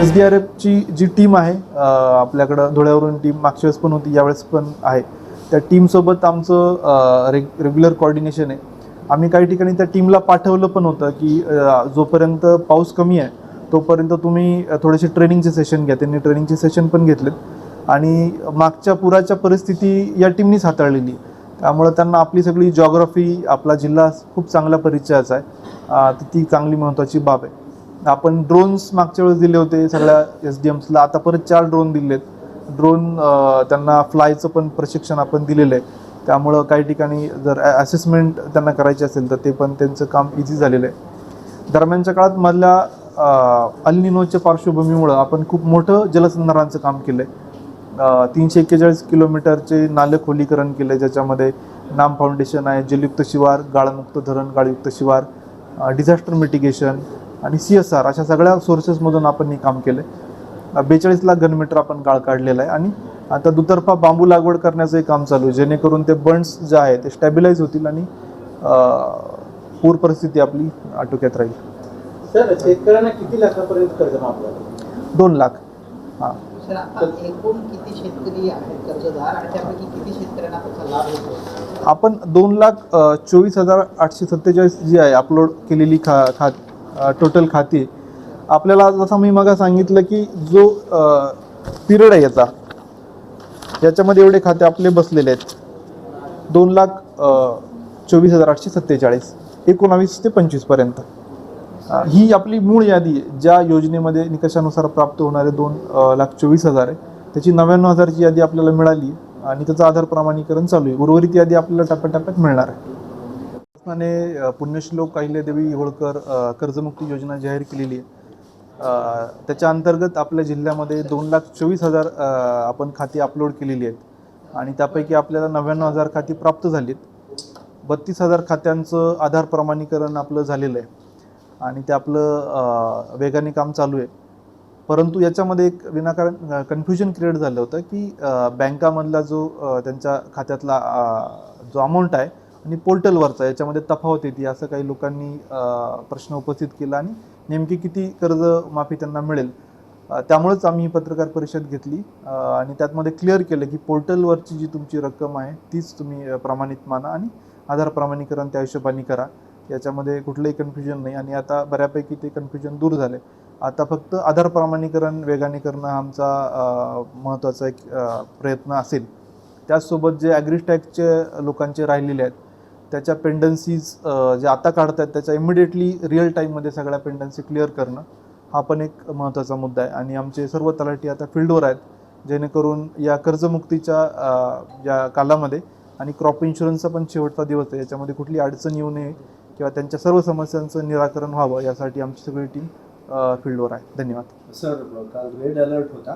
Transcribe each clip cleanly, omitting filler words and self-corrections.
SDRFची जी team आहे आपल्याकडं धुळ्यावरून team मागच्या वेळेस पण होती, यावेळेस पण आहे. त्या टीमसोबत आमचं रेग्युलर कोऑर्डिनेशन आहे. आम्ही काही ठिकाणी त्या टीमला पाठवलं पण होतं की जोपर्यंत पाऊस कमी आहे तोपर्यंत तुम्ही थोडेसे ट्रेनिंगचे सेशन घ्या. त्यांनी ट्रेनिंगचे सेशन पण घेतलेत आणि मागच्या पुराच्या परिस्थिती या टीमनीच हाताळलेली. त्यामुळं त्यांना आपली सगळी जॉग्राफी, आपला जिल्हा खूप चांगल्या परिचयाचा आहे. ती चांगली महत्त्वाची बाब आहे. आपण ड्रोन्स मागच्या वेळेस दिले होते सगळ्या SDMsला, आता परत 4 ड्रोन दिलेत. ड्रोन त्यांना फ्लायचं पण प्रशिक्षण आपण दिलेलं आहे. त्यामुळं काही ठिकाणी जर असेसमेंट त्यांना करायची असेल तर ते पण त्यांचं काम इझी झालेलं आहे. दरम्यानच्या काळात मधल्या अल निनोच्या पार्श्वभूमीमुळं आपण खूप मोठं जलसंधारणाचं काम केलं आहे. 341 किलोमीटरचे नाले खोलीकरण केलं आहे, ज्याच्यामध्ये नाम फाउंडेशन आहे, जलयुक्त शिवार, गाळमुक्त धरण, गाळयुक्त शिवार, डिझास्टर मिटिगेशन आणि CSR अशा सगळ्या सोर्सेसमधून आपण हे काम केलं आहे. 42 लाख घनमीटर आपण गाळ काढलेला आहे आणि आता दुतर्फा बांबू लागवड करण्याचंही काम चालू आहे, जेणेकरून ते बंड्स जे आहे ते स्टॅबिलाईज होतील आणि पूर परिस्थिती आपली आटोक्यात राहील. सर, शेतकऱ्यांना किती लाखापर्यंत कर्ज माफ झालं? 2 लाख. हां सर, आता एकूण किती शेतकरी आहेत कर्जदार आणि त्यापैकी किती शेतकऱ्यांना त्याचा लाभ होतो? आपण 2,24,847 जी आहे अपलोड केलेली टोटल खाती, आपल्याला जसं मी मग सांगितलं की जो पिरियड आहे याच्यामध्ये एवढे खाते आपले बसलेले आहेत. 2,24,847 19 ते 25 पर्यंत. ही आपली मूळ यादी आहे. ज्या योजनेमध्ये निकषानुसार प्राप्त होणारे 2,24,000 आहे, त्याची 99,000ची यादी आपल्याला मिळाली आणि त्याचं आधार प्रमाणीकरण चालू आहे. उर्वरित यादी आपल्याला टप्प्याटप्प्यात मिळणार आहे. शासनाने पुण्यश्लोक अहिल्यादेवी होळकर कर्जमुक्ती योजना जाहीर केलेली आहे. त्याच्या अंतर्गत आपल्या जिल्ह्यामध्ये 2,24,000 आपण खाती अपलोड केलेली आहेत आणि त्यापैकी आपल्याला 99,000 खाती प्राप्त झालीत. 32,000 खात्यांचं आधार प्रमाणीकरण आपलं झालेलं आहे आणि ते आपलं वेगाने काम चालू आहे. परंतु याच्यामध्ये एक विनाकारण कन्फ्युजन क्रिएट झालं होतं की बँकामधला जो त्यांच्या खात्यातला जो अमाऊंट आहे आणि पोर्टलवरचा याच्यामध्ये तफावत येते, असं काही लोकांनी प्रश्न उपस्थित केला आणि नेमकी किती कर्ज माफी त्यांना मिळेल. त्यामुळेच आम्ही ही पत्रकार परिषद घेतली आणि त्यातमध्ये क्लिअर केलं की पोर्टलवरची जी तुमची रक्कम आहे तीच तुम्ही प्रमाणित माना आणि आधार प्रमाणीकरण त्या हिशोबाने करा. याच्यामध्ये कुठलंही कन्फ्युजन नाही आणि आता बऱ्यापैकी ते कन्फ्युजन दूर झाले. आता फक्त आधार प्रमाणीकरण वेगाने करणं हा आमचा महत्त्वाचा एक प्रयत्न असेल. त्याचसोबत जे ॲग्रीस्टॅगचे लोकांचे राहिलेले आहेत त्याच्या पेंडन्सीज जे आता काढत आहेत त्याच्या इमिडिएटली रिअल टाईममध्ये सगळ्या पेंडन्सी क्लिअर करणं हा पण एक महत्त्वाचा मुद्दा आहे. आणि आमचे सर्व तलाठी आता फील्डवर आहेत, जेणेकरून या कर्जमुक्तीच्या या कालामध्ये आणि क्रॉप इन्शुरन्सचा पण शेवटचा दिवस आहे, याच्यामध्ये कुठली अडचण येऊ नये किंवा त्यांच्या सर्व समस्यांचं निराकरण व्हावं यासाठी आमची सगळी टीम फील्डवर आहे. धन्यवाद. सर, काल रेड अलर्ट होता,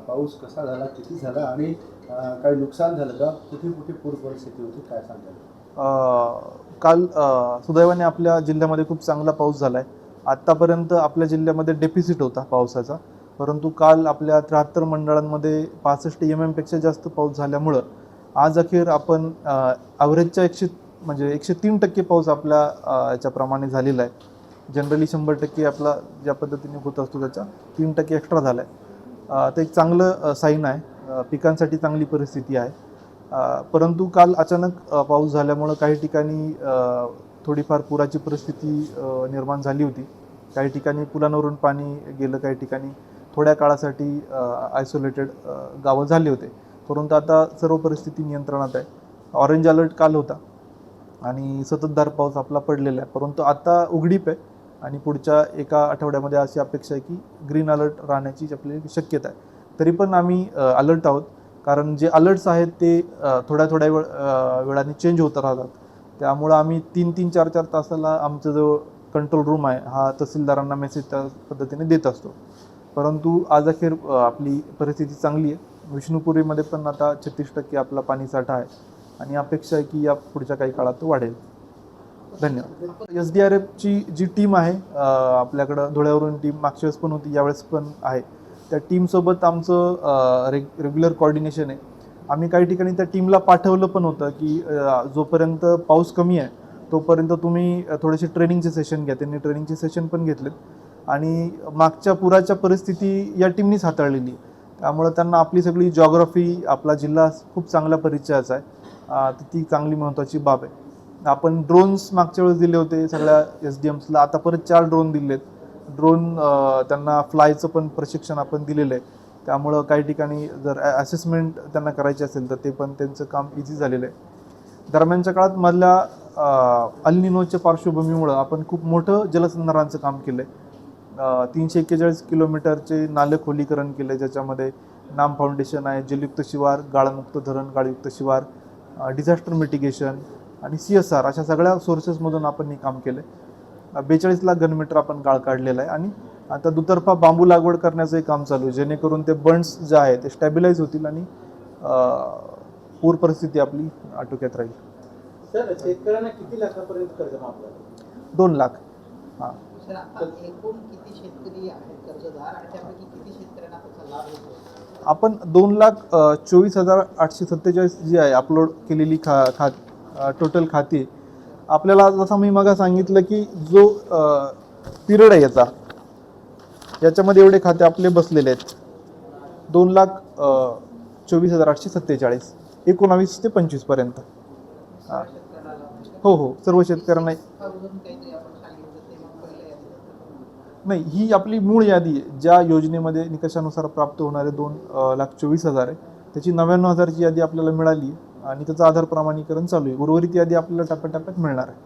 पाऊस कसा झाला, किती झाला आणि काही नुकसान झालं का? कुठे कुठे पूर परिस्थिती होती, काय सांगाल? काल सुदैवाने आपल्या जिल्ह्यामध्ये खूप चांगला पाऊस झाला आहे. आत्तापर्यंत आपल्या जिल्ह्यामध्ये डेफिसिट होता पावसाचा, परंतु काल आपल्या 73 मंडळांमध्ये 65 mm जास्त पाऊस झाल्यामुळं आज अखेर आपण ॲव्हरेजच्या 103% पाऊस आपल्या याच्याप्रमाणे झालेला आहे. जनरली 100% आपला ज्या पद्धतीने होत असतो त्याच्या 3% एक्स्ट्रा झाला आहे. ते एक चांगलं साईन आहे. पिकांसाठी चांगली परिस्थिती आहे. परंतु काल अचानक पाऊस झाल्यामुळं काही ठिकाणी थोडीफार पुराची परिस्थिती निर्माण झाली होती. काही ठिकाणी पुलांवरून पाणी गेलं, काही ठिकाणी थोड्या काळासाठी आयसोलेटेड गावं झाले होते. परंतु आता सर्व परिस्थिती नियंत्रणात आहे. ऑरेंज अलर्ट काल होता आणि संततधार पाऊस आपला पडलेला आहे, परंतु आता उघडीप आहे आणि पुढच्या एका आठवड्यामध्ये अशी अपेक्षा आहे की ग्रीन अलर्ट राहण्याची आपली शक्यता आहे. तरी पण आम्ही अलर्ट आहोत, कारण जे अलर्ट्स आहेत ते थोड्या वेळाने चेंज होत राहतात. त्यामुळं आम्ही 3-3, 4-4 तासाला आमचा जो कंट्रोल रूम आहे हा तहसीलदारांना मेसेज त्या पद्धतीने देत असतो. परंतु आज अखेर आपली परिस्थिती चांगली आहे. विष्णुपुरीमध्ये पण आता 36% आपला पाणीसाठा आहे आणि अपेक्षा आहे की या पुढच्या काही काळात तो वाढेल. धन्यवाद. SDRFची जी टीम आहे आपल्याकडं धुळ्यावरून टीम मागच्या वेळेस पण होती, यावेळेस पण आहे. त्या टीमसोबत आमचं रेग्युलर कोऑर्डिनेशन आहे. आम्ही काही ठिकाणी त्या टीमला पाठवलं पण होतं की जोपर्यंत पाऊस कमी आहे तोपर्यंत तुम्ही थोडेसे ट्रेनिंगचे सेशन घ्या. त्यांनी ट्रेनिंगचे सेशन पण घेतलेत आणि मागच्या पुराच्या परिस्थिती या टीमनीच हाताळलेली. त्यामुळं त्यांना आपली सगळी जॉग्राफी, आपला जिल्हा खूप चांगल्या परिचयाचा आहे. तर ती चांगली महत्त्वाची बाब आहे. आपण ड्रोन्स मागच्या वेळेस दिले होते सगळ्या SDMsला, आता परत 4 ड्रोन दिलेत. ड्रोन त्यांना फ्लायचं पण प्रशिक्षण आपण दिलेलं आहे. त्यामुळं काही ठिकाणी जर असेसमेंट त्यांना करायची असेल तर ते पण त्यांचं काम इझी झालेलं आहे. दरम्यानच्या काळात मधल्या अल निनोच्या पार्श्वभूमीमुळं आपण खूप मोठं जलसंधारणाचं काम केलं आहे. 341 किलोमीटरचे नाले खोलीकरण केले, ज्याच्यामध्ये नाम फाउंडेशन आहे, जलयुक्त शिवार, गाळमुक्त धरण, गाळयुक्त शिवार, डिझास्टर मिटिगेशन आणि CSR अशा सगळ्या सोर्सेसमधून आपण हे काम केलं आहे. 42 लाख घनमीटर आपण गाळ काढलेला आहे आणि आता दुतर्फा बांबू लागवड करण्याचंही काम चालू आहे, जेणेकरून ते बंड्स जे आहे ते स्टॅबिलाईज होतील आणि पूर परिस्थिती आपली आटोक्यात राहील. सर, शेतकऱ्यांना किती लाखापर्यंत कर्ज माफ झालं? 2 लाख. हां. सर, आता एकूण किती शेतकरी आहेत कर्जदार आणि त्यापैकी किती शेतकऱ्यांना त्याचा लाभ होतो? आपण 2,24,847 जी आहे अपलोड केलेली टोटल खाती, आपल्याला जसं मी मग सांगितलं की जो पिरियड आहे याच्यामध्ये एवढे खाते आपले बसलेले आहेत. 2,24,847 19 ते 25 पर्यंत. सर्व शेतकऱ्यांना लाभ होतो. हो, सर्व शेतकऱ्यांना. अजून काहीतरी आपण सांगितलं ते मग पहिल्या यादीत. नाही, ही आपली मूळ यादी आहे. ज्या योजनेमध्ये निकषानुसार प्राप्त होणारे 2,24,000 आहे, त्याची 99,000ची यादी आपल्याला मिळाली आणि त्याचं आधार प्रमाणीकरण चालू आहे. उर्वरित यादी आपल्याला टप्प्याटप्प्यात मिळणार आहे.